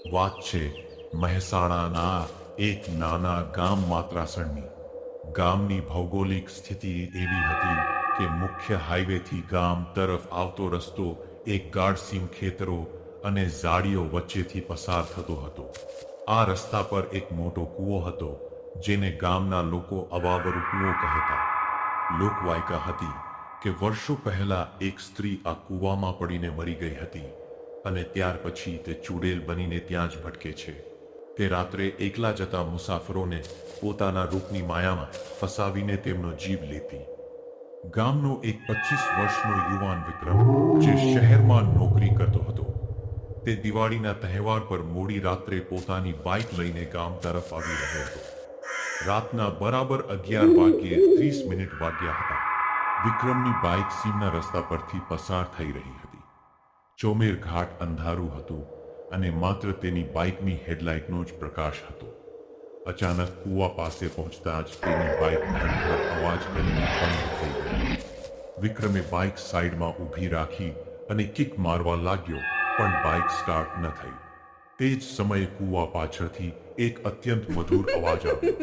વાત છે મહેસાણાના એક નાના ગામ માત્રાસણની. ગામની ભૌગોલિક સ્થિતિ એવી હતી કે મુખ્ય હાઈવેથી ગામ તરફ આવતો રસ્તો એક ગાઢસીમ ખેતરો અને ઝાડીઓ વચ્ચેથી પસાર થતો હતો. આ રસ્તા પર એક મોટો કૂવો હતો, જેને ગામના લોકો અવાવરુ કૂવો કહેતા. લોકવાયકા હતી કે વર્ષો પહેલા એક સ્ત્રી આ કૂવામાં પડીને મરી ગઈ હતી અને ત્યાર પછી તે ચૂડેલ બનીને ત્યાં જ ભટકે છે. તે રાત્રે એકલા જતા મુસાફરોને પોતાના રૂપની માયામાં ફસાવીને તેમનો જીવ લેતી. ગામનો એક 25 વર્ષનો યુવાન વિક્રમ, જે શહેરમાં નોકરી કરતો હતો, તે દિવાળીના તહેવાર પર મોડી રાત્રે પોતાની બાઇક લઈને ગામ તરફ આવી રહ્યો હતો. રાતના બરાબર 11:30 વાગ્યા હતા. વિક્રમની બાઇક સીમના રસ્તા પરથી પસાર થઈ રહી હતી. ચોમેર ઘાટ અંધારું હતું અને માત્ર તેની બાઇકની હેડલાઇટનો જ પ્રકાશ હતો. અચાનક કૂવા પાસે પહોંચતા જ તેની બાઇક ધડધડ અવાજ કરીને બંધ થઈ ગઈ. વિક્રમે બાઇક સાઈડમાં ઊભી રાખી અને કિક મારવા લાગ્યો, પણ બાઇક સ્ટાર્ટ ન થઈ. તે જ સમયે કૂવા પાછળથી એક અત્યંત મધુર અવાજ આવ્યો.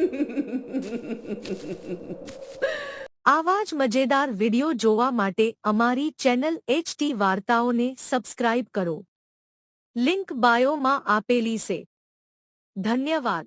આવા જ મજેદાર વિડિયો જોવા માટે અમારી ચેનલ HT વાર્તાઓને સબસ્ક્રાઇબ કરો. લિંક બાયોમાં આપેલી છે. ધન્યવાદ.